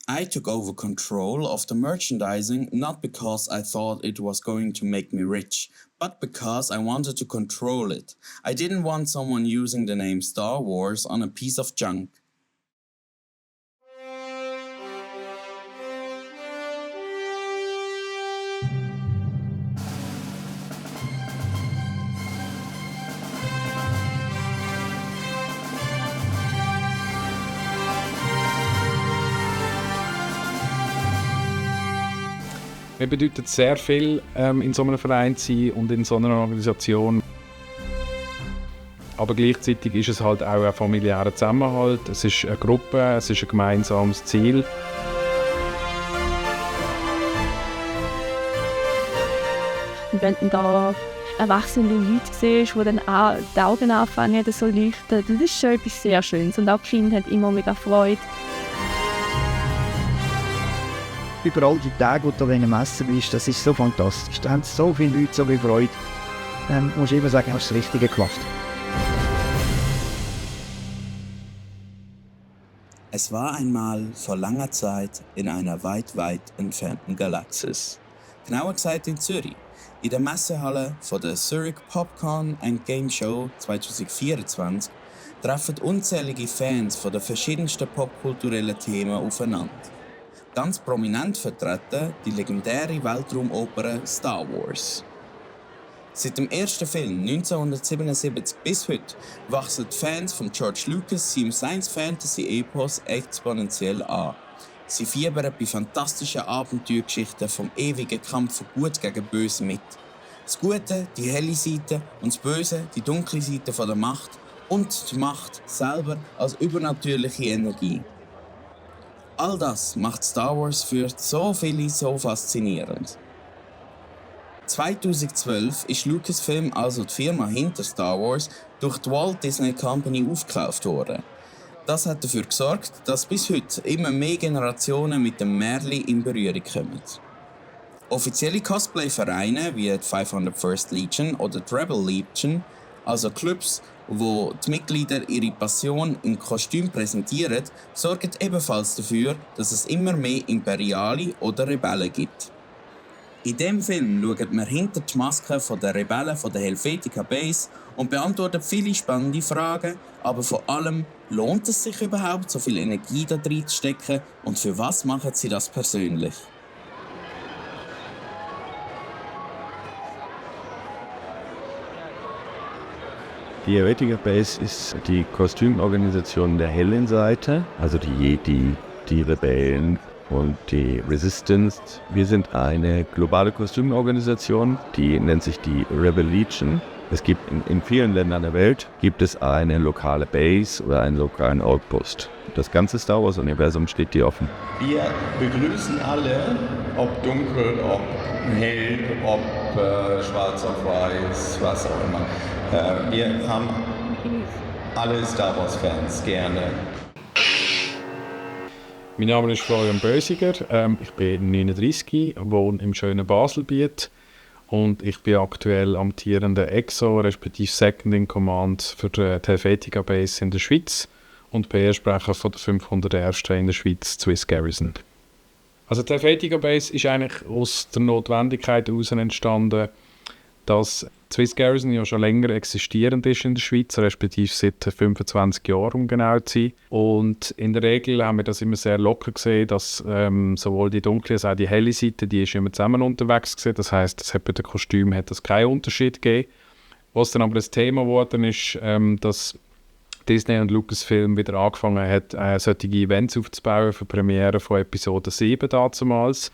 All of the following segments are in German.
I took over control of the merchandising not because I thought it was going to make me rich, but because I wanted to control it. I didn't want someone using the name Star Wars on a piece of junk. Mir bedeutet sehr viel, in so einem Verein zu sein und in so einer Organisation. Aber gleichzeitig ist es halt auch ein familiärer Zusammenhalt. Es ist eine Gruppe, es ist ein gemeinsames Ziel. Und wenn du da erwachsene Leute siehst, die dann auch die Augen anfangen so leuchten, das ist schon etwas sehr Schönes. Und auch die Kinder haben immer mega Freude. Überall die Tage, wo du an einer Messe bist, das ist so fantastisch. Da haben so viele Leute so viel Freude. Du musst immer sagen, du hast das Richtige gemacht. Es war einmal vor langer Zeit in einer weit, weit entfernten Galaxis. Genauer gesagt in Zürich, in der Messehalle von der Zurich Popcorn and Game Show 2024 treffen unzählige Fans von den verschiedensten popkulturellen Themen aufeinander. Ganz prominent vertreten die legendäre Weltraumoper Star Wars. Seit dem ersten Film 1977 bis heute wachsen die Fans von George Lucas seinem Science-Fantasy-Epos exponentiell an. Sie fiebern bei fantastischen Abenteuergeschichten vom ewigen Kampf von Gut gegen Böse mit. Das Gute, die helle Seite, und das Böse, die dunkle Seite von der Macht und die Macht selber als übernatürliche Energie. All das macht Star Wars für so viele so faszinierend. 2012 ist Lucasfilm, also die Firma hinter Star Wars, durch die Walt Disney Company aufgekauft worden. Das hat dafür gesorgt, dass bis heute immer mehr Generationen mit dem Märli in Berührung kommen. Offizielle Cosplay-Vereine wie die 501st Legion oder die Rebel Legion, also Clubs, wo die Mitglieder ihre Passion in Kostüm präsentieren, sorgen ebenfalls dafür, dass es immer mehr Imperiale oder Rebellen gibt. In diesem Film schaut man hinter die Maske der Rebellen von der Helvetica Base und beantwortet viele spannende Fragen, aber vor allem, lohnt es sich überhaupt, so viel Energie da drin zu stecken und für was machen sie das persönlich? Die Helvetica Base ist die Kostümorganisation der hellen Seite, also die Jedi, die Rebellen und die Resistance. Wir sind eine globale Kostümorganisation, die nennt sich die Rebel Legion. Es gibt in vielen Ländern der Welt gibt es eine lokale Base oder einen lokalen Outpost. Das ganze Star Wars-Universum steht dir offen. Wir begrüßen alle, ob dunkel, ob hell, ob schwarz auf weiß, was auch immer. Wir haben alle Star Wars-Fans gerne. Mein Name ist Florian Bösiger, ich bin 39, wohne im schönen Baselbiet und ich bin aktuell amtierender EXO, respektive Second in Command für die Helvetica Base in der Schweiz und PR-Sprecher von der 501. in der Schweiz, Swiss Garrison. Also die Helvetica Base ist eigentlich aus der Notwendigkeit heraus entstanden, dass die Swiss Garrison ja schon länger existierend ist in der Schweiz, respektive seit 25 Jahren, um genau zu sein. Und in der Regel haben wir das immer sehr locker gesehen, dass sowohl die dunkle als auch die helle Seite, die ist immer zusammen unterwegs gewesen. Das heisst, es hat bei den Kostümen hat das keinen Unterschied gegeben. Was dann aber das Thema geworden ist, dass Disney und Lucasfilm wieder angefangen hat, solche Events aufzubauen für Premiere von Episode 7 damals.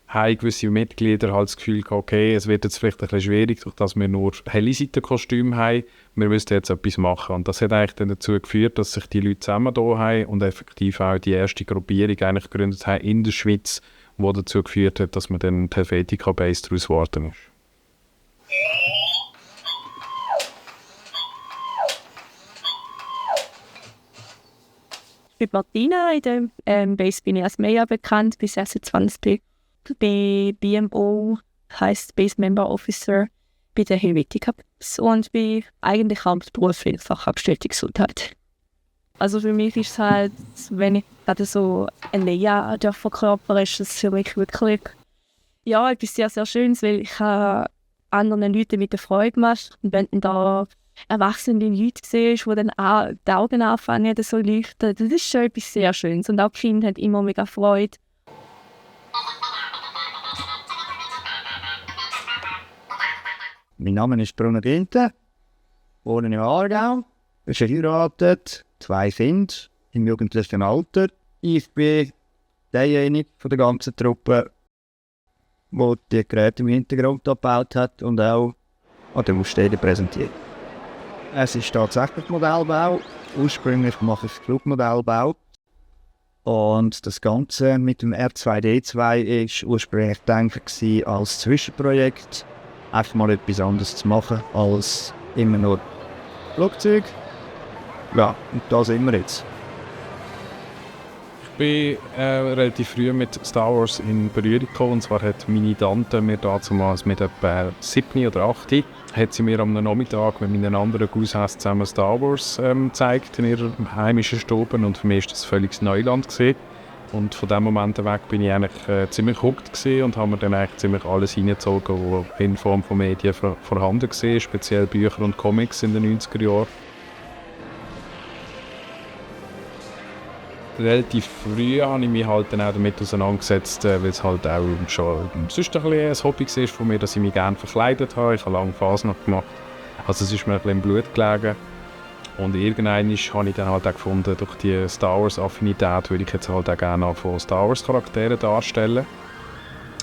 Haben gewisse Mitglieder halt das Gefühl gehabt, okay, es wird jetzt vielleicht ein bisschen schwierig, durch dass wir nur helle Seitenkostüme haben. Wir müssten jetzt etwas machen. Und das hat eigentlich dann dazu geführt, dass sich die Leute zusammen da haben und effektiv auch die erste Gruppierung eigentlich gegründet haben in der Schweiz, die dazu geführt hat, dass man dann die Helvetica Base daraus geworden ist. Ich bin Martina, in der Base bin ich als Maya bekannt, bis 26. Bei BMO heisst Base Member Officer bei der Helvetica Base und bin eigentlich hauptberuflich Fachangestellte Gesundheit. Also für mich ist es halt, wenn ich gerade so ein Leia verkörpern, ist es für mich wirklich etwas sehr, sehr Schönes, weil ich anderen Leuten mit der Freude mache. Und wenn du da erwachsene Leute siehst, die dann auch die Augen anfangen so leuchten, das ist schon etwas sehr Schönes. Und auch die Kinder haben immer mega Freude. Mein Name ist Bruno Ginter, wohne im Aargau, bin verheiratet, 2 Kinder im jugendlichen Alter. Ich bin derjenige von der ganzen Truppe, der die Geräte im Hintergrund gebaut hat und auch an der Ausstellung präsentiert. Es ist tatsächlich Modellbau. Ursprünglich mache ich Flugmodellbau. Und das Ganze mit dem R2D2 war ursprünglich gedacht als Zwischenprojekt. Einfach mal etwas anderes zu machen als immer nur Flugzeug. Ja, und da sind wir jetzt. Ich bin relativ früh mit Star Wars in Berührung gekommen. Und zwar hat meine Tante mir damals mit etwa 7 oder 8 hat sie mir am Nachmittag mit meinen anderen Cousins zusammen Star Wars gezeigt in ihrer heimischen Stube. Und für mich war das völlig Neuland gewesen. Und von diesem Moment weg bin ich eigentlich ziemlich hooked gewesen und habe mir dann eigentlich ziemlich alles reingezogen, was in Form von Medien vorhanden war, speziell Bücher und Comics in den 90er Jahren. Relativ früh habe ich mich halt dann auch damit auseinandergesetzt, weil es halt auch schon sonst ein Hobby war von mir, dass ich mich gerne verkleidet habe. Ich habe lange Phasen gemacht. Also es ist mir ein bisschen im Blut gelegen. Und irgendwann habe ich dann halt auch gefunden, durch die Star Wars-Affinität würde ich jetzt halt auch gerne von Star Wars-Charakteren darstellen.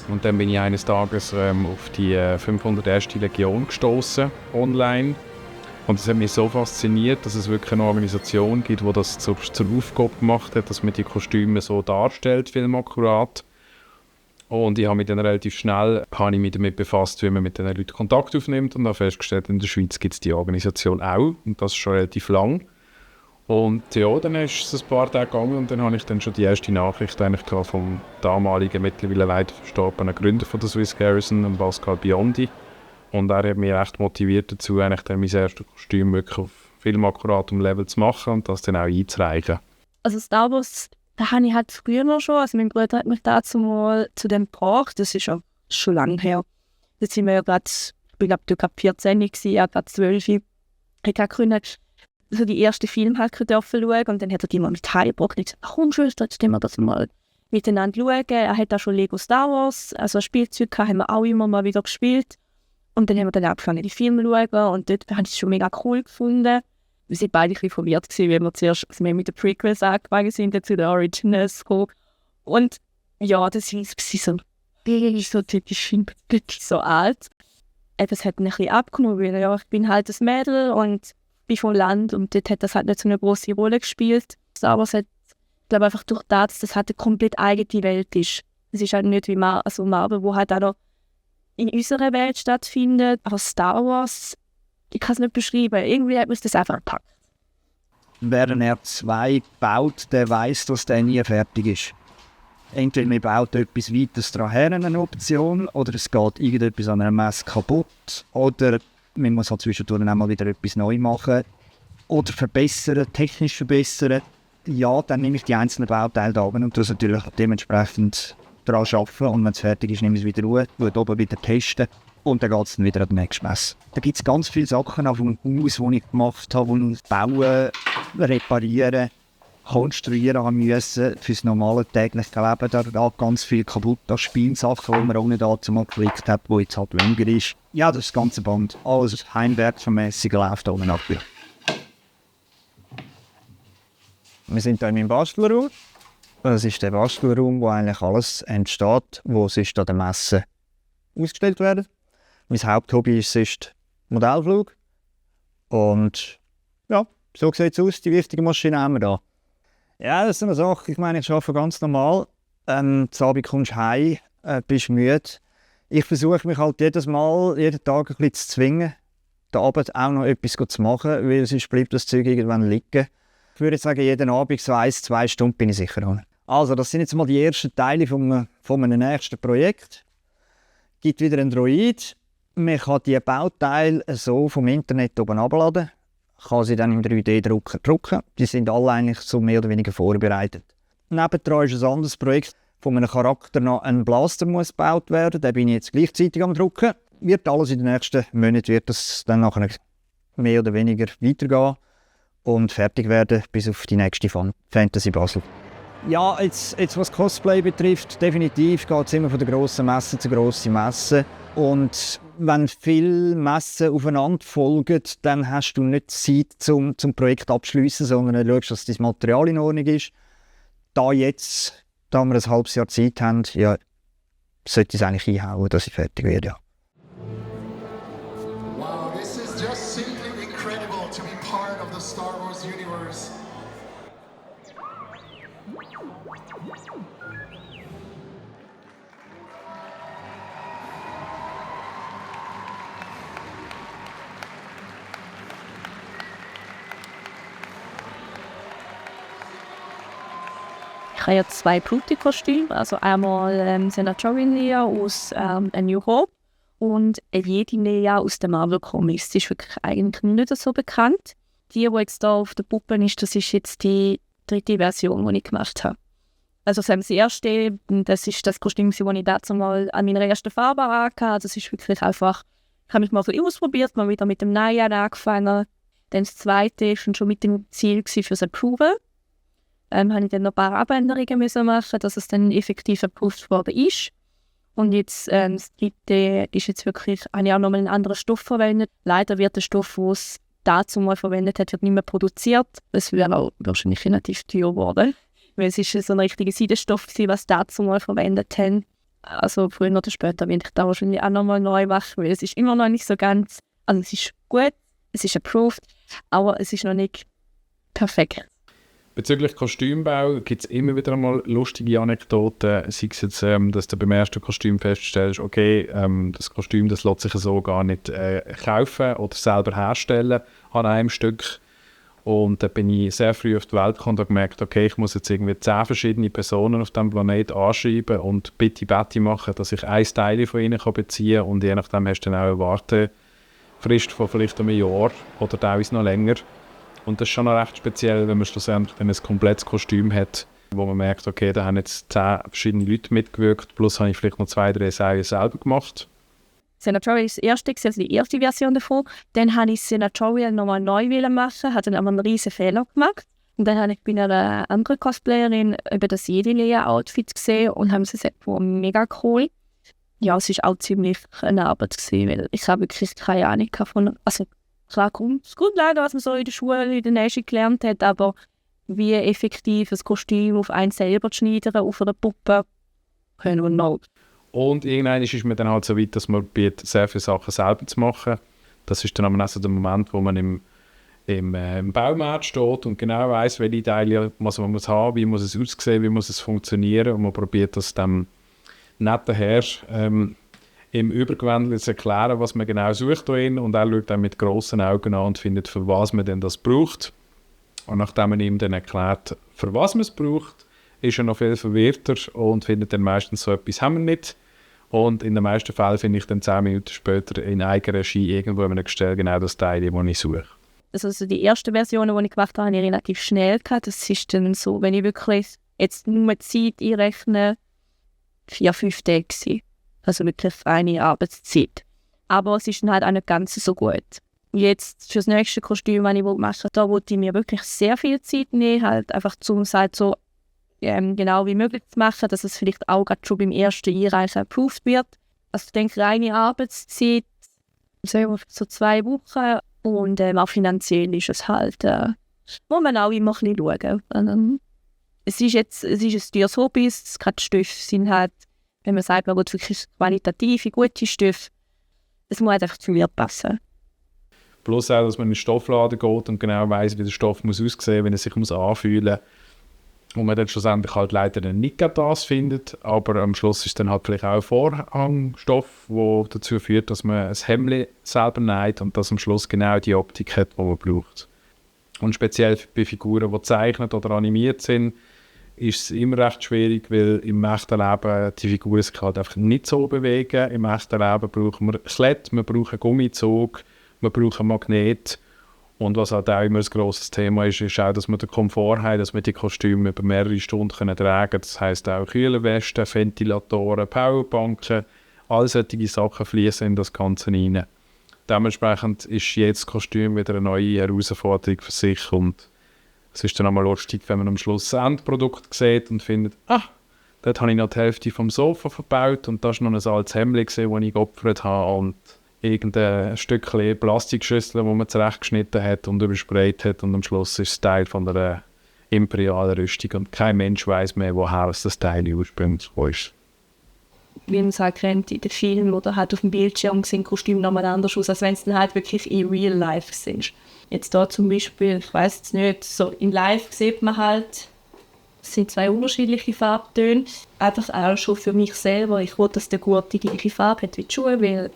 Und dann bin ich eines Tages auf die 501. Legion gestoßen online. Und es hat mich so fasziniert, dass es wirklich eine Organisation gibt, die das zur Aufgabe gemacht hat, dass man die Kostüme so darstellt, filmakkurat. Und ich habe mich dann relativ schnell damit befasst, wie man mit diesen Leuten Kontakt aufnimmt und habe festgestellt, in der Schweiz gibt es die Organisation auch und das schon relativ lang. Und ja, dann ist es ein paar Tage gegangen und dann habe ich dann schon die erste Nachricht eigentlich vom damaligen, mittlerweile leider verstorbenen Gründer von der Swiss Garrison, Pascal Biondi. Und er hat mich echt motiviert dazu, eigentlich dann mein erstes Kostüm wirklich auf filmakkuratem Level zu machen und das dann auch einzureichen. Also Star Wars, da habe ich halt früher noch schon, also mein Bruder hat mich dazu mal zu dem gebracht, das ist ja schon lange her. Da sind wir ja gerade, ich glaube, 14 gewesen, er gerade 12. Ich habe können so die ersten Filme halt schauen und dann hat er die mal mit heimgebracht und gesagt, komm Schwester, jetzt können wir das mal miteinander schauen. Er hat auch schon Lego Star Wars, also ein Spielzeug haben wir auch immer mal wieder gespielt. Und dann haben wir dann angefangen, die Filme zu schauen und dort habe ich es schon mega cool gefunden. Wir waren beide ein bisschen verwirrt, weil wir zuerst mit den Prequels angefangen sind, dann zu den Originals gekommen. Und ja, das war so typisch so alt. Es hat ein bisschen abgenommen, weil ja, ich bin halt ein Mädel und bin vom Land und dort hat das halt nicht so eine grosse Rolle gespielt. Aber es hat, ich glaube einfach durch das, dass das halt eine komplett eigene Welt ist. Es ist halt nicht wie Marvel, wo halt auch noch in unserer Welt stattfindet. Aber Star Wars, ich kann es nicht beschreiben. Irgendwie hat man das einfach gepackt. Wer ein R2 baut, der weiss, dass der nie fertig ist. Entweder man baut etwas weiteres daran her, eine Option, oder es geht irgendetwas an einer Messe kaputt, oder man muss halt zwischendurch auch mal wieder etwas neu machen, oder verbessern, technisch verbessern. Ja, dann nehme ich die einzelnen Bauteile da und das natürlich dementsprechend daran arbeiten. Und wenn es fertig ist, nehme ich es wieder raus, oben wieder testen und dann geht es dann wieder an den nächsten Messe. Da gibt es ganz viele Sachen auf dem Haus, die ich gemacht habe, die ich bauen, reparieren, konstruieren haben müssen für das normale tägliche Leben. Da geht ganz viel kaputt an Spielsachen, die man auch nicht dazu mal geklickt hat, wo jetzt halt weniger ist. Ja, das ganze Band. Alles heimwerkvermässig läuft da oben ab. Wir sind hier in meinem Bastelraum. Das ist der Bastelraum, wo eigentlich alles entsteht, wo sonst an der Messe ausgestellt werden. Mein Haupthobby ist sonst Modellflug. Und ja, so sieht es aus. Die wichtigen Maschinen haben wir da. Ja, das ist eine Sache. Ich meine, ich arbeite ganz normal. Am Abend kommst du heim, bist müde. Ich versuche mich halt jeden Tag ein bisschen zu zwingen, den Abend auch noch etwas zu machen, weil sonst bleibt das Zeug irgendwann liegen. Ich würde sagen, jeden Abend so 1-2 Stunden bin ich sicher dran. Also, das sind jetzt mal die ersten Teile von einem nächsten Projekt. Es gibt wieder einen Droid. Man kann die Bauteile so vom Internet oben abladen. kann sie dann im 3D-Drucker drucken. Die sind alle eigentlich so mehr oder weniger vorbereitet. Nebendran ist ein anderes Projekt, von einem Charakter noch ein Blaster muss gebaut werden. Den bin ich jetzt gleichzeitig am drucken. Wird alles in den nächsten Monaten wird das dann nachher mehr oder weniger weitergehen und fertig werden bis auf die nächste Fantasy Basel. Ja, jetzt was Cosplay betrifft, definitiv geht es immer von der grossen Messe zu grossen Messe. Und wenn viele Messen aufeinander folgen, dann hast du nicht Zeit zum Projekt abschliessen, sondern du schaust, dass dein Material in Ordnung ist. Da wir ein halbes Jahr Zeit haben, ja, sollte ich es eigentlich einhauen, dass ich fertig werde. Ja. Wow, this is just simply incredible to be part of the Star Wars universe. Ich habe ja 2 Pluti-Kostüme, also einmal Senator Leia aus A New Hope und jede Leia aus den Marvel Comics. Die ist wirklich eigentlich nicht so bekannt. Die jetzt hier auf der Puppe ist, das ist jetzt die 3. Version, die ich gemacht habe. Also das erste, das ist das Kostüm, das ich dazu mal an meiner ersten Farbe hatte. Das ist wirklich einfach, ich habe mich mal ein bisschen ausprobiert, mal wieder mit dem Neuen angefangen. Dann das zweite war schon mit dem Ziel für das Approval. Habe ich dann noch ein paar Abänderungen machen, dass es dann effektiv approved worden ist. Und jetzt das dritte ist jetzt wirklich, habe ich auch noch mal einen anderen Stoff verwendet. Leider wird der Stoff, den es dazu mal verwendet hat, wird nicht mehr produziert. Es wäre auch wahrscheinlich relativ teuer geworden. Weil es ist so ein richtiger Seidenstoff gewesen, was dazu mal verwendet haben. Also früher oder später werde ich da wahrscheinlich auch noch mal neu machen, weil es ist immer noch nicht so ganz, also es ist gut, es ist approved, aber es ist noch nicht perfekt. Bezüglich Kostümbau gibt es immer wieder einmal lustige Anekdoten. Sei es jetzt, dass du beim ersten Kostüm feststellst, okay, das Kostüm das lässt sich so gar nicht kaufen oder selber herstellen an einem Stück. Und dann bin ich sehr früh auf die Welt gekommen und habe gemerkt, okay, ich muss jetzt irgendwie 10 verschiedene Personen auf diesem Planeten anschreiben und Bitte machen, dass ich ein Teil von ihnen beziehen kann. Und je nachdem hast du dann auch eine Wartefrist von vielleicht einem Jahr oder teilweise noch länger. Und das ist schon noch recht speziell, wenn man schlussendlich dann ein komplettes Kostüm hat, wo man merkt, okay, da haben jetzt 10 verschiedene Leute mitgewirkt, plus habe ich vielleicht noch 2, 3 Serien selber gemacht. Senatorial ist das erste, also die erste Version davon. Dann habe ich Senatorial nochmal neu machen, hatte dann aber einen riesen Fehler gemacht. Und dann habe ich bei einer anderen Cosplayerin über das Jedi-Leia-Outfit gesehen und haben sie gesagt, wow, mega cool. Ja, es war auch ziemlich eine Arbeit gewesen, weil ich habe wirklich keine Ahnung davon. Also klar, das Grundlage, was man so in der Schule, in der Nation gelernt hat, aber wie effektiv ein Kostüm auf einen selber zu schneiden, auf einer Puppe, können wir noch. Und irgendwann ist man dann halt so weit, dass man probiert, sehr viele Sachen selber zu machen. Das ist dann aber auch so der Moment, wo man im Baumarkt steht und genau weiss, welche Teile man muss haben, wie muss es aussehen, wie muss es funktionieren. Und man probiert das dem netten Herr im Übergewandel zu erklären, was man genau sucht und er schaut dann mit grossen Augen an und findet, für was man denn das braucht. Und nachdem man ihm dann erklärt, für was man es braucht, ist er noch viel verwirrter und findet dann meistens so etwas haben wir nicht. Und in den meisten Fällen finde ich dann 10 Minuten später in eigener Regie irgendwo in einem Gestell genau das Teil, das ich suche. Also die erste Version, die ich gemacht habe, habe ich relativ schnell gehabt. Das ist dann so, wenn ich wirklich jetzt nur die Zeit einrechne, 4-5 Tage gewesen. Also wirklich eine Arbeitszeit. Aber es ist dann halt auch nicht ganz so gut. Jetzt für das nächste Kostüm, das ich mache, da wollte ich mir wirklich sehr viel Zeit nehmen, halt einfach um es halt so genau wie möglich zu machen, dass es vielleicht auch gerade schon beim ersten Einreichen approved wird. Also ich denke, reine Arbeitszeit, so 2 Wochen und auch finanziell ist es halt, muss man auch immer ein bisschen schauen. Es ist ein teures Hobby, gerade die Stoffe sind halt, wenn man sagt, man will wirklich qualitative, gute Stoffe, es muss halt einfach zu mir passen. Plus auch, dass man in den Stoffladen geht und genau weiss, wie der Stoff muss aussehen, wie er sich anfühlen muss. Und man dann schlussendlich halt leider nicht das findet, aber am Schluss ist dann halt vielleicht auch ein Vorhangstoff, der dazu führt, dass man ein Hemd selber näht und das am Schluss genau die Optik hat, die man braucht. Und speziell bei Figuren, die gezeichnet oder animiert sind, ist es immer recht schwierig, weil im echten Leben die Figuren sich halt einfach nicht so bewegen. Im echten Leben brauchen wir Klett, wir brauchen Gummizug, wir brauchen Magnet Und was halt auch immer ein grosses Thema ist, ist auch, dass wir den Komfort haben, dass wir die Kostüme über mehrere Stunden tragen können. Das heisst auch Kühlerwesten, Ventilatoren, Powerbanken, all solche Sachen fließen in das Ganze rein. Dementsprechend ist jedes Kostüm wieder eine neue Herausforderung für sich und es ist dann einmal lustig, wenn man am Schluss das Endprodukt sieht und findet, dort habe ich noch die Hälfte vom Sofa verbaut und da war noch ein altes Hemd, das ich geopfert habe und irgendein Stückchen Plastikschüssel, das man zurechtgeschnitten hat und übersprayt hat und am Schluss ist es Teil von einer imperialen Rüstung und kein Mensch weiss mehr, woher das Teil ursprünglich ist. Wie man es halt kennt in den Filmen oder halt auf dem Bildschirm sehen Kostüme nochmal anders aus, als wenn es dann halt wirklich in Real Life sind. Jetzt da zum Beispiel, ich weiss jetzt nicht, so in Live sieht man halt, es sind 2 unterschiedliche Farbtöne. Einfach auch schon für mich selber, ich will, dass der Gurt die gleiche Farbe hat wie die Schuhe, weil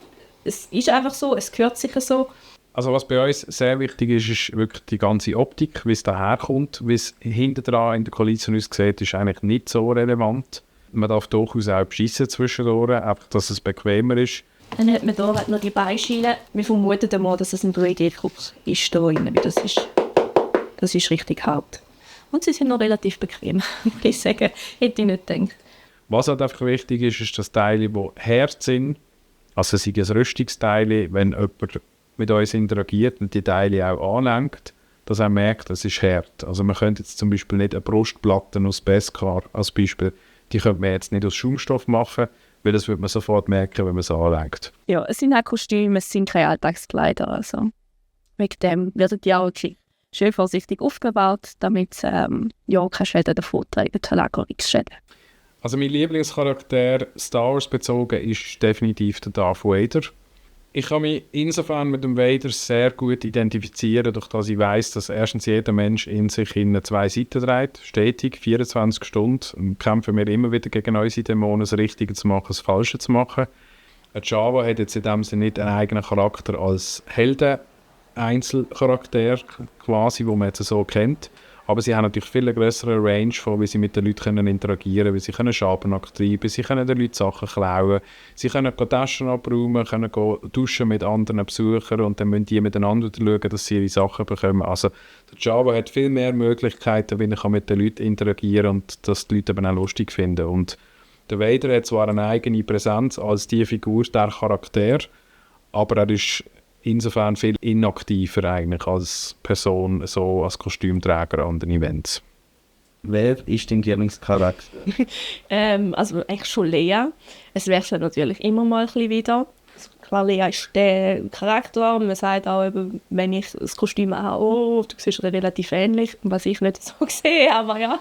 es ist einfach so, es gehört sicher so. Also was bei uns sehr wichtig ist, ist wirklich die ganze Optik, wie es daherkommt, wie es hinten dran in der Kulisse aussieht, ist eigentlich nicht so relevant. Man darf durchaus auch beschissen zwischendurch, einfach, dass es bequemer ist. Dann hat man hier halt noch die Beischiene. Wir vermuten mal, dass es ein 3D-Druck ist da drin, weil das ist richtig hart. Und sie sind noch relativ bequem, würde ich sagen. Hätte ich nicht gedacht. Was halt einfach wichtig ist, ist, dass Teile, die hart sind, also sei es Rüstungsteile, wenn jemand mit uns interagiert und die Teile auch anlenkt, dass er merkt, es ist hart. Also man könnte jetzt zum Beispiel nicht eine Brustplatte aus Beskar als Beispiel, die könnte man jetzt nicht aus Schaumstoff machen, weil das würde man sofort merken, wenn man es anlenkt. Ja, es sind auch Kostüme, es sind keine Alltagskleider. Also wegen dem werden die auch schön vorsichtig aufgebaut, damit keine Schäden davon tragen, Verlagerungsschäden. Also mein Lieblingscharakter, Star Wars bezogen, ist definitiv der Darth Vader. Ich kann mich insofern mit dem Vader sehr gut identifizieren, durch dass ich weiss, dass erstens jeder Mensch in sich in 2 Seiten trägt, stetig, 24 Stunden. Und kämpfen wir immer wieder gegen unsere Dämonen, das Richtige zu machen, das Falsche zu machen. Ein Java hat jetzt in dem Sinne nicht einen eigenen Charakter als Helden-Einzelcharakter, quasi, wo man jetzt so kennt. Aber sie haben natürlich viel größere Range von, wie sie mit den Leuten interagieren können, wie sie Schabernack treiben, sie können den Leuten Sachen klauen, sie können Taschen abräumen, können duschen mit anderen Besuchern und dann müssen die miteinander schauen, dass sie ihre Sachen bekommen. Also der Java hat viel mehr Möglichkeiten, wie er mit den Leuten interagieren kann und das die Leute eben auch lustig finden. Und der Vader hat zwar eine eigene Präsenz als die Figur, der Charakter, aber er ist insofern viel inaktiver eigentlich als Person, so als Kostümträger an den Events. Wer ist dein Lieblingscharakter? Also eigentlich schon Lea. Es wechselt natürlich immer mal ein bisschen wieder. Klar, Lea ist der Charakter und man sagt auch, eben, wenn ich das Kostüm habe, du siehst relativ ähnlich, was ich nicht so sehe, aber ja.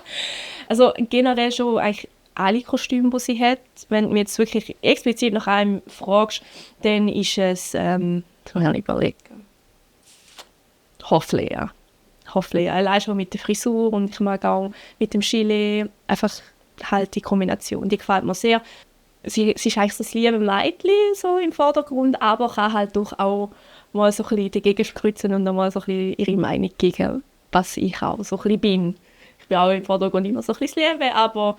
Also generell schon eigentlich alle Kostüme, die sie hat. Wenn du mich jetzt wirklich explizit nach einem fragst, dann ist es kann ich überlegen. Hoflea. Allein schon mit der Frisur und ich mag auch mit dem Gilet. Einfach halt die Kombination, die gefällt mir sehr. Sie ist eigentlich so das liebe Mädchen so im Vordergrund, aber kann halt doch auch mal so ein bisschen dagegen spritzen und mal so ein bisschen ihre Meinung gegen, was ich auch so ein bisschen bin. Ich bin auch im Vordergrund immer so ein bisschen das Liebe, aber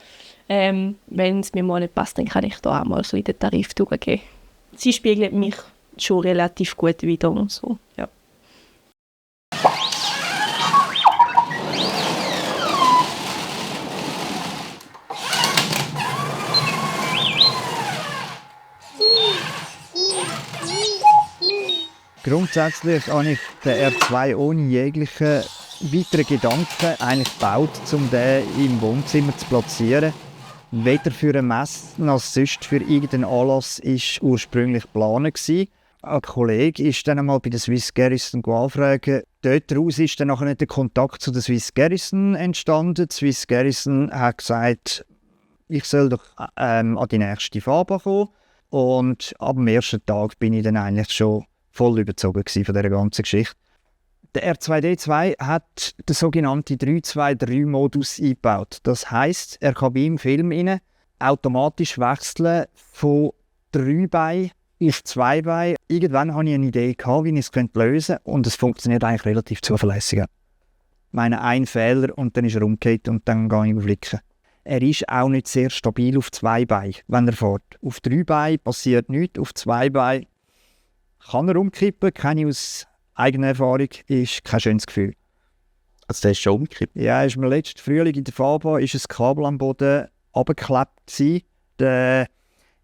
wenn es mir mal nicht passt, dann kann ich da auch mal so in den Tarif durchgehen. Sie spiegelt mich schon relativ gut wieder und so, ja. Grundsätzlich habe ich den R2 ohne jegliche weitere Gedanken eigentlich gebaut, um den im Wohnzimmer zu platzieren. Weder für ein Messe noch sonst für irgendeinen Anlass war ursprünglich geplant. Ein Kollege ist dann einmal bei der Swiss Garrison anfragen. Daraus ist dann nachher der Kontakt zu der Swiss Garrison entstanden. Die Swiss Garrison hat gesagt, ich soll doch an die nächste Farbe kommen. Und ab dem ersten Tag bin ich dann eigentlich schon voll überzogen von dieser ganzen Geschichte. Der R2D2 hat den sogenannten 3-2-3-Modus eingebaut. Das heisst, er kann beim Film automatisch wechseln von 3 Beinen auf 2 Beine. Irgendwann hatte ich eine Idee, wie ich es lösen könnte und es funktioniert eigentlich relativ zuverlässig. Ich meine, ein Fehler und dann ist er umgekehrt und dann gehe ich flicken. Er ist auch nicht sehr stabil auf 2 Beinen, wenn er fährt. Auf 3 Beinen passiert nichts, auf 2 Beinen kann er umkippen, kann ich aus eigene Erfahrung, ist kein schönes Gefühl. Also der ist schon umgekippt. Ja, ist mir letzten Frühling in der Fahrbahn ist ein Kabel am Boden runtergeklebt gewesen. Der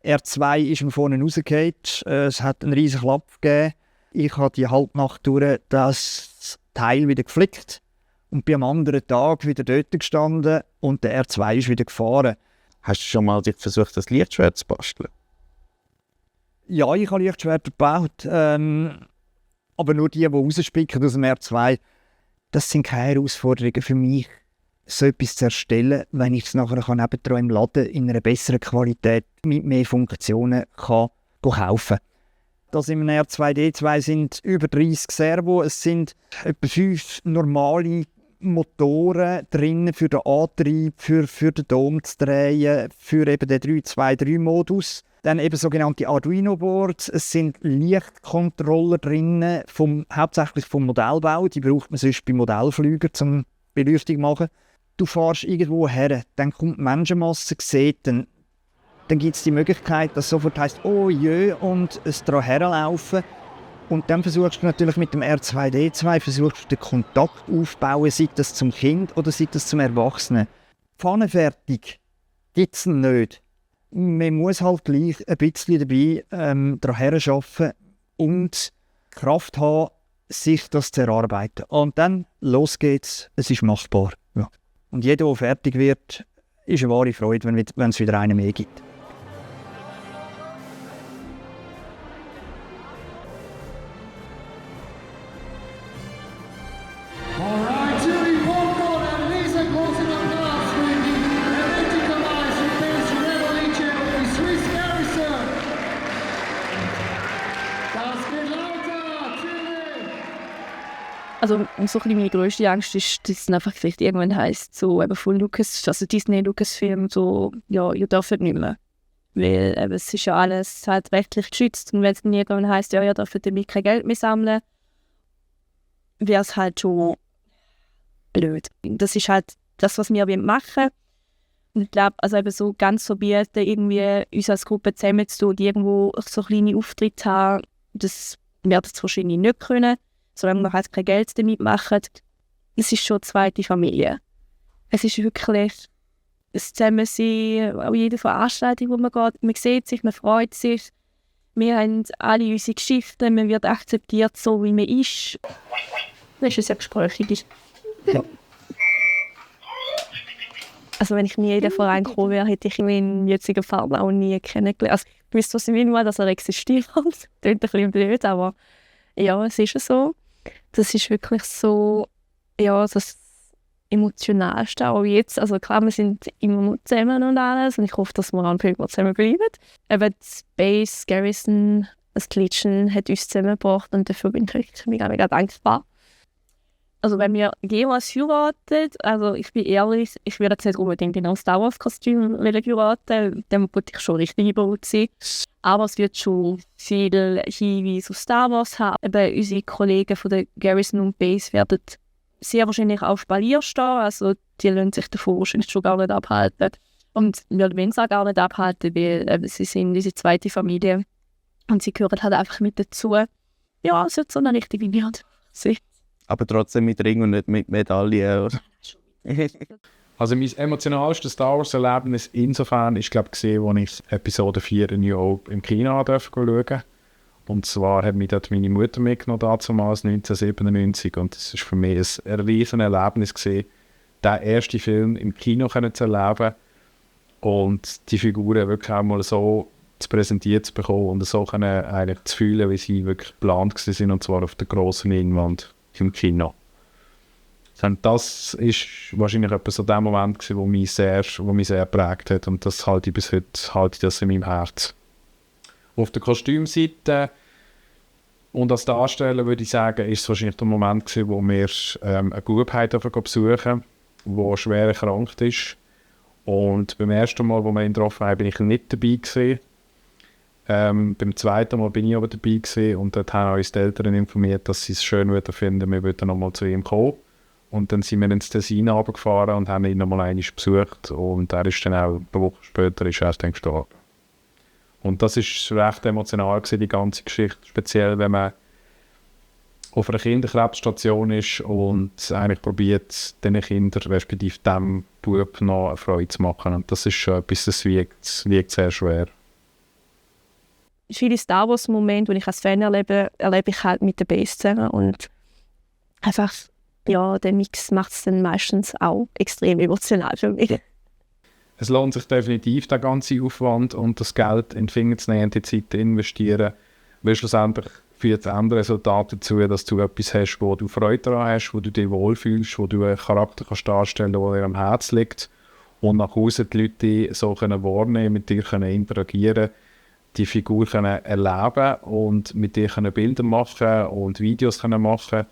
R2 ist mir vorne rausgefallen. Es hat einen riesigen Klapp gegeben. Ich habe die Halbnacht durch das Teil wieder geflickt und bin am anderen Tag wieder dort gestanden und der R2 ist wieder gefahren. Hast du schon mal dich versucht, das Lichtschwert zu basteln? Ja, ich habe Lichtschwerter gebaut, aber nur die rausspicken aus dem R2. Das sind keine Herausforderungen für mich, so etwas zu erstellen, wenn ich es nachher nebendran im Laden in einer besseren Qualität mit mehr Funktionen kann kaufen kann. Das im R2D2 sind über 30 Servo, es sind etwa 5 normale Motoren drin für den Antrieb, für den Dom zu drehen, für eben den 3-2-3-Modus. Dann eben sogenannte Arduino-Boards. Es sind Lichtcontroller drin, hauptsächlich vom Modellbau. Die braucht man sonst bei Modellflügern zum Beleuchtung machen. Du fährst irgendwo her, dann kommt die Menschenmasse, sieht, dann gibt es die Möglichkeit, dass sofort heisst, oh je, und es daran herlaufen. Und dann versuchst du natürlich mit dem R2D2 den Kontakt aufzubauen, sei das zum Kind oder sei das zum Erwachsenen. Pfannenfertig gibt es nicht. Man muss halt gleich ein bisschen dabei daran arbeiten und Kraft haben, sich das zu erarbeiten. Und dann, los geht's, es ist machbar. Ja. Und jeder, der fertig wird, ist eine wahre Freude, wenn es wieder einen mehr gibt. Alright, Julie Popcorn and Lisa closing up the last week. Identical eyes who face Revolution of the Swiss Garrison. Das geht lauter, Julie! Also so ein bisschen meine grösste Angst ist, dass es einfach vielleicht irgendwann heisst, so eben von Disney, Lucasfilm, so, ja, ihr dürft nicht mehr. Weil es ist ja alles halt rechtlich geschützt und wenn es dann irgendwann heisst, ja, ihr dürft damit kein Geld mehr sammeln, wäre es halt schon blöd. Das ist halt das, was wir machen wollen. Und ich glaube, also eben so ganz verbieten, irgendwie uns als Gruppe zusammenzutun und irgendwo so kleine Auftritte haben, das werden sie wahrscheinlich nicht können, solange wir halt kein Geld damit machen. Es ist schon eine zweite Familie. Es ist wirklich ein Zusammensein, auch jede Veranstaltung, wo man geht. Man sieht sich, man freut sich. Wir haben alle unsere Geschichten, man wird akzeptiert, so wie man ist. Das ist sehr gesprächig. Ja. Also wenn ich nie in den Verein gekommen wäre, hätte ich meinen jetzigen Partner auch nie kennengelernt. Also ich wüsste, was ich will, dass er existiert. Das klingt ein bisschen blöd, aber ja, es ist so. Das ist wirklich so, ja, das Emotionalste auch jetzt. Also klar, wir sind immer noch zusammen und alles und ich hoffe, dass wir auch viel mehr zusammen bleiben. Eben die Base Garrison, das Klitschen hat uns zusammengebracht und dafür bin ich mega, mega dankbar. Also wenn wir jemals heiraten, also ich bin ehrlich, ich würde jetzt nicht unbedingt in einem Star Wars Kostüm heiraten, dann würde ich schon richtig eingebaut sein. Aber es wird schon viel Hinweise auf Star Wars haben. Eben unsere Kollegen von der Garrison und Base werden sehr wahrscheinlich auf Spalier stehen, also die lassen sich davon wahrscheinlich schon gar nicht abhalten. Und wir wollen es auch gar nicht abhalten, weil sie sind unsere zweite Familie und sie gehören halt einfach mit dazu. Ja, es wird so eine richtige Liebe sein. Aber trotzdem mit Ring und nicht mit Medaille, oder? Also mein emotionalstes Star Wars-Erlebnis insofern ist, glaube ich, gesehen, als ich Episode 4 in New Hope im Kino schauen durfte. Und zwar hat mich dort meine Mutter mitgenommen, damals 1997. Und das war für mich ein riesen Erlebnis gewesen, den ersten Film im Kino zu erleben und die Figuren wirklich auch mal so zu präsentieren zu bekommen und so eigentlich zu fühlen, wie sie wirklich geplant waren, und zwar auf der grossen Leinwand im Kino. Das ist wahrscheinlich etwas so der Moment gewesen, wo mich sehr geprägt hat, und das halte ich bis heute das in meinem Herz. Auf der Kostümseite und als Darsteller würde ich sagen, ist es wahrscheinlich der Moment gewesen, wo wir eine Gubheit besuchen, die schwer erkrankt ist. Und beim ersten Mal, wo wir ihn getroffen haben, bin ich nicht dabei gewesen. Beim zweiten Mal bin ich aber dabei gewesen, und dort haben uns die Eltern informiert, dass sie es schön finden, wir würden nochmal zu ihm kommen. Und dann sind wir ins Tessin runtergefahren und haben ihn nochmal einmal besucht, und er ist dann auch eine Woche später ist er dann gestorben. Und das ist recht emotional gewesen, die ganze Geschichte, speziell wenn man auf einer Kinderkrebsstation ist und eigentlich probiert, diesen Kindern, respektive dem Bub, noch eine Freude zu machen. Und das ist schon etwas, das wiegt sehr schwer. Viele Star Wars-Momente, die ich als Fan erlebe ich halt mit der Base zusammen. Und einfach, ja, der Mix macht es dann meistens auch extrem emotional für mich. Es lohnt sich definitiv, der ganze Aufwand und das Geld in die Finger zu nehmen, die Zeit zu investieren, weil schlussendlich führt das Endresultat dazu, dass du etwas hast, wo du Freude daran hast, wo du dich wohlfühlst, wo du einen Charakter kannst darstellen kannst, der dir am Herzen liegt und nach außen die Leute so können wahrnehmen, mit dir können interagieren, die Figur können erleben und mit dir können Bilder machen und Videos können machen.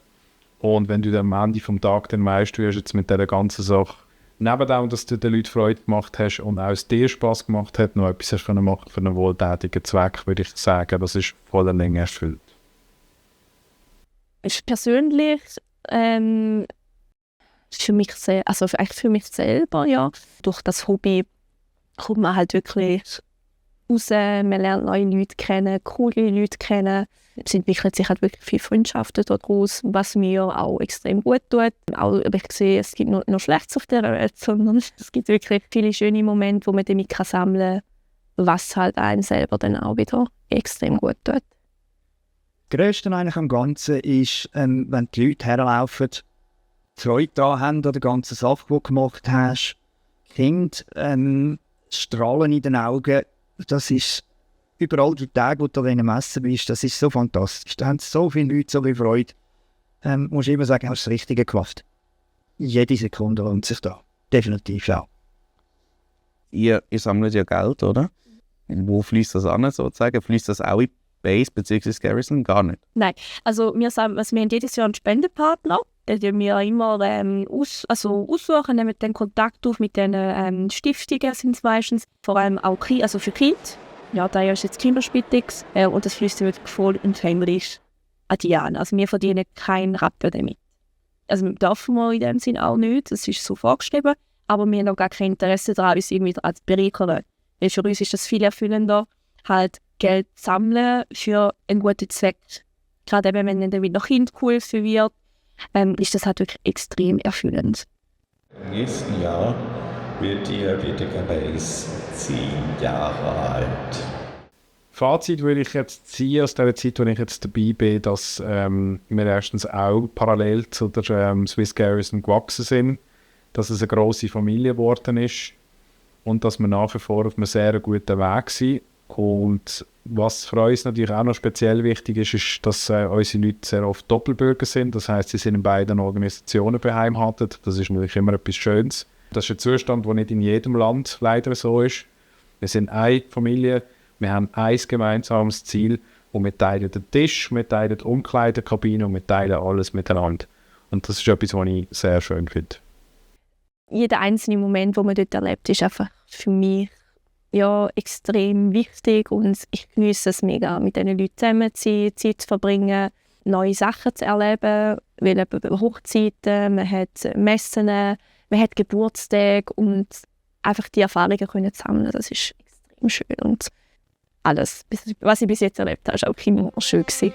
Und wenn du dann am Ende des Tages dann weißt, du hast jetzt mit dieser ganzen Sache, neben dem, dass du den Leuten Freude gemacht hast und auch es dir Spass gemacht hat, noch etwas hast können machen für einen wohltätigen Zweck, würde ich sagen, das ist voller Länge erfüllt. Ich persönlich für mich eigentlich für mich selber, ja. Durch das Hobby kommt man halt wirklich raus, man lernt neue Leute kennen, coole Leute kennen. Es entwickelt sich halt wirklich viele Freundschaften daraus, was mir auch extrem gut tut. Auch, aber ich sehe, es gibt noch Schlechtes auf der Welt, sondern es gibt wirklich viele schöne Momente, wo man damit sammeln kann, was halt einem selber dann auch wieder extrem gut tut. Das Grösste eigentlich am Ganzen ist, wenn die Leute herlaufen, Freude daran haben an der ganzen Sache, die du gemacht hast. Kinder strahlen in den Augen. Das ist überall die Tage, wo du an einer Messe bist, das ist so fantastisch. Da haben so viele Leute so viel Freude. Musst immer sagen, du hast das Richtige gemacht. Jede Sekunde lohnt sich da. Definitiv auch. Ihr sammelt ja Geld, oder? Wo fließt das an, sozusagen? Fließt das auch in Base bzw. Garrison? Gar nicht. Nein, also wir haben jedes Jahr einen Spendenpartner, den wir immer aussuchen, nehmen den Kontakt auf mit den Stiftungen, sind es meistens, vor allem auch für Kinder. Ja, da ist jetzt Kinderspitex und das fließt wirklich voll empfänglich an die an. Also wir verdienen keinen Rappen damit. Also dürfen wir in dem Sinn auch nicht, das ist so vorgeschrieben, aber wir haben auch gar kein Interesse daran, uns irgendwie zu bereichern. Weil für uns ist das viel erfüllender, halt Geld sammeln für einen guten Zweck. Gerade eben, wenn dann wieder Kind geholfen wird, ist das halt wirklich extrem erfüllend. Im nächsten Jahr wird die Helvetica Base 10 Jahre alt. Fazit würde ich jetzt ziehen aus der Zeit, wo ich jetzt dabei bin, dass wir erstens auch parallel zu der Swiss Garrison gewachsen sind, dass es eine grosse Familie geworden ist und dass wir nach wie vor auf einem sehr guten Weg sind. Und was für uns natürlich auch noch speziell wichtig ist, ist, dass unsere Leute sehr oft Doppelbürger sind. Das heisst, sie sind in beiden Organisationen beheimatet. Das ist natürlich immer etwas Schönes. Das ist ein Zustand, der nicht in jedem Land leider so ist. Wir sind eine Familie, wir haben ein gemeinsames Ziel und wir teilen den Tisch, wir teilen die Umkleidekabine und wir teilen alles miteinander. Und das ist etwas, was ich sehr schön finde. Jeder einzelne Moment, den man dort erlebt, ist einfach für mich extrem wichtig und ich genieße es mega, mit diesen Leuten zusammen zu sein, Zeit zu verbringen, neue Sachen zu erleben, weil eben Hochzeiten, man hat Messen, man hat Geburtstage und einfach die Erfahrungen können sammeln, das ist extrem schön und alles, was ich bis jetzt erlebt habe, ist auch immer schön gewesen.